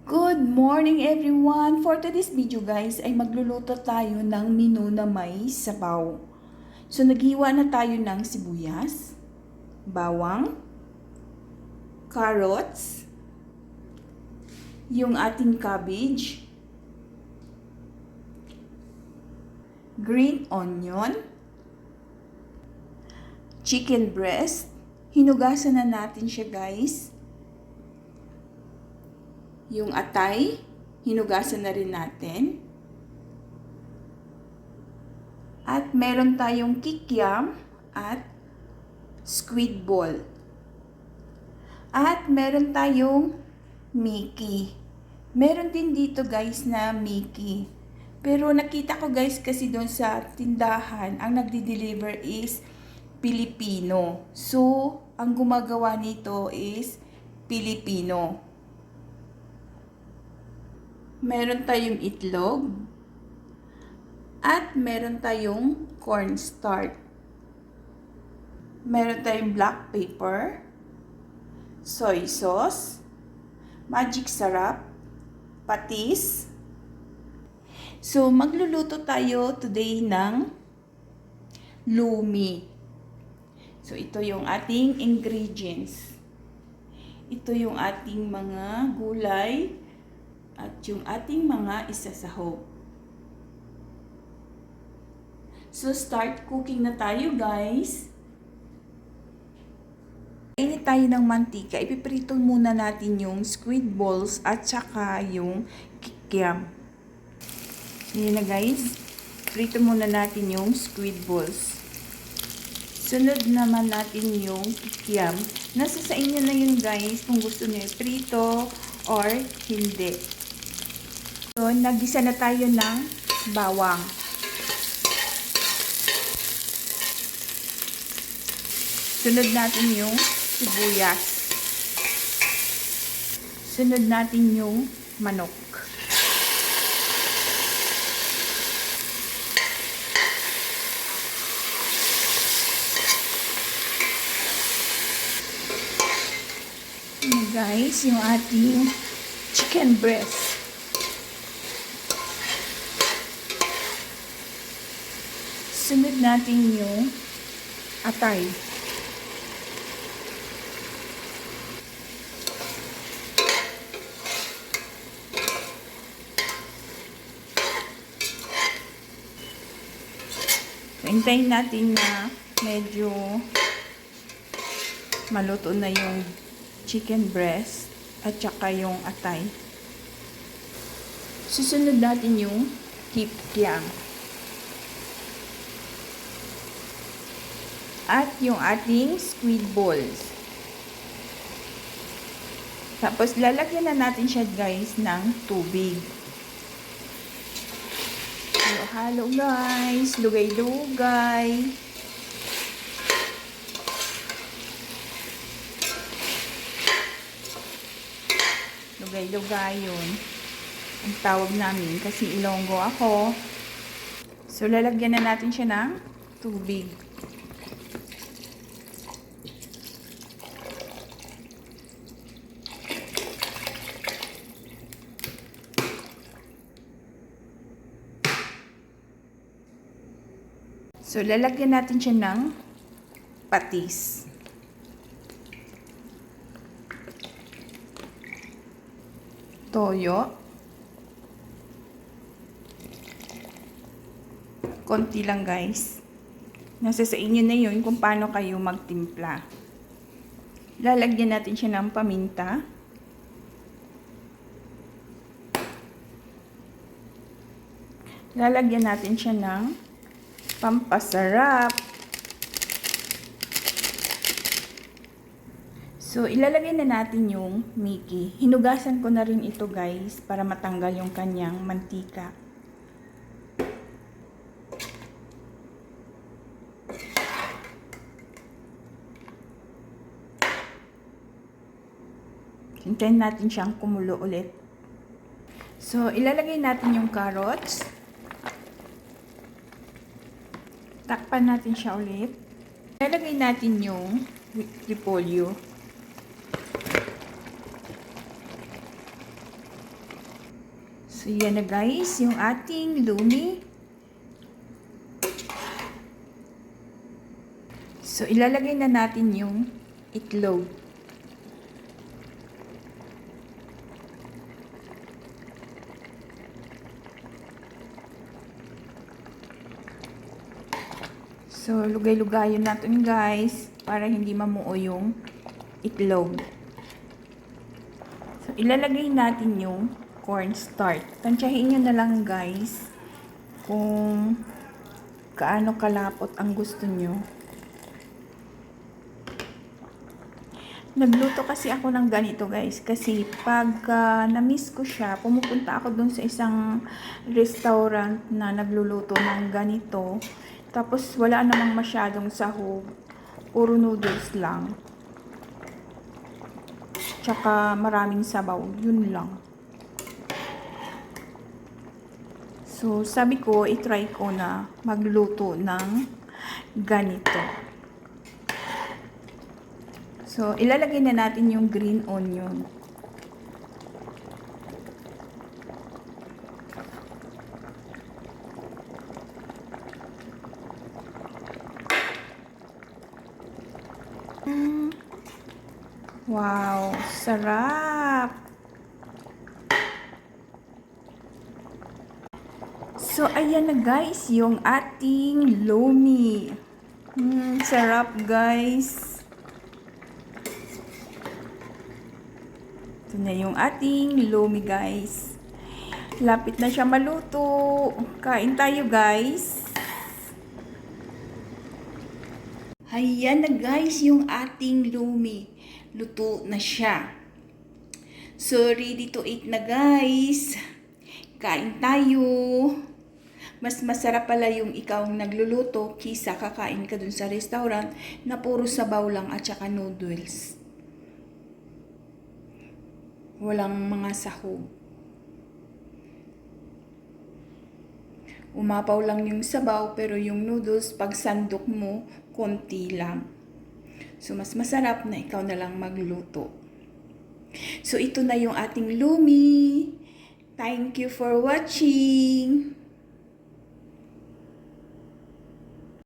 Good morning everyone! For today's video guys ay magluluto tayo ng menu na may sabaw. So naghiwa na tayo ng sibuyas, bawang, carrots, yung ating cabbage, green onion, chicken breast. Hinugasan na natin siya guys. Yung atay, hinugasan na rin natin. At meron tayong kikiam at squid ball. At meron tayong Mickey. Meron din dito guys na Mickey. Pero nakita ko guys kasi doon sa tindahan, ang nagdi-deliver is Pilipino. So, ang gumagawa nito is Pilipino. Meron tayong itlog at meron tayong cornstarch. Meron tayong black pepper, soy sauce, magic sarap, patis. So, magluluto tayo today ng lumi. So, ito yung ating ingredients. Ito yung ating mga gulay at yung ating mga isasahog. So, start cooking na tayo guys. Init tayo ng mantika. Ipiprito muna natin yung squid balls at saka yung kikiam. Yun na guys. Prito muna natin yung squid balls. Sunod naman natin yung kikiam. Nasa sa inyo na yun guys kung gusto niyo prito or hindi. So, nagisa na tayo ng bawang. Sunod natin yung sibuyas. Sunod natin yung manok. Guys, yung ating chicken breast. Sunod natin yung atay. Hintayin natin na medyo maluto na yung chicken breast at saka yung atay. Susunod natin yung kikiam. At yung ating squid balls. Tapos lalagyan na natin siya guys ng tubig. Halo guys, lugay-lugay. Lugay-lugay yun ang tawag namin kasi Ilonggo ako. So lalagyan na natin siya ng tubig. So, lalagyan natin siya ng patis. Toyo. Konti lang guys. Nasa sa inyo na yun kung paano kayo magtimpla. Lalagyan natin siya ng paminta. Lalagyan natin siya ng pampasarap. So, ilalagay na natin yung Mickey. Hinugasan ko na rin ito guys para matanggal yung kanyang mantika. Hintayin natin siyang kumulo ulit. So, ilalagay natin yung carrots. Takpan natin siya ulit. Ilalagay natin yung repolyo. So, yan na guys, yung ating lumi. So, ilalagay na natin yung itlog. So, lugay-lugayin natin guys para hindi mamuo yung itlog. So, ilalagay natin yung cornstarch. Tansyahin nyo na lang guys kung kaano kalapot ang gusto nyo. Nagluto kasi ako ng ganito guys kasi pag na-miss ko siya, pumupunta ako dun sa isang restaurant na nagluluto ng ganito. Tapos wala namang masyadong sahog, puro noodles lang. Tsaka maraming sabaw, yun lang. So sabi ko, i-try ko na magluto ng ganito. So ilalagay na natin yung green onion. Wow, sarap! So, ayan na guys, yung ating lomi. Sarap guys. Ito na yung ating lomi guys. Lapit na siya maluto. Kain tayo guys. Ayan na guys, yung ating lomi. Luto na siya. So, ready to eat na guys. Kain tayo. Mas masarap pala yung ikaw ang nagluluto kisa kakain ka dun sa restaurant na puro sabaw lang at saka noodles. Walang mga sahog. Umapaw lang yung sabaw pero yung noodles pag sandok mo, konti lang. So mas masarap na ikaw na lang magluto. So ito na yung ating lumi. Thank you for watching.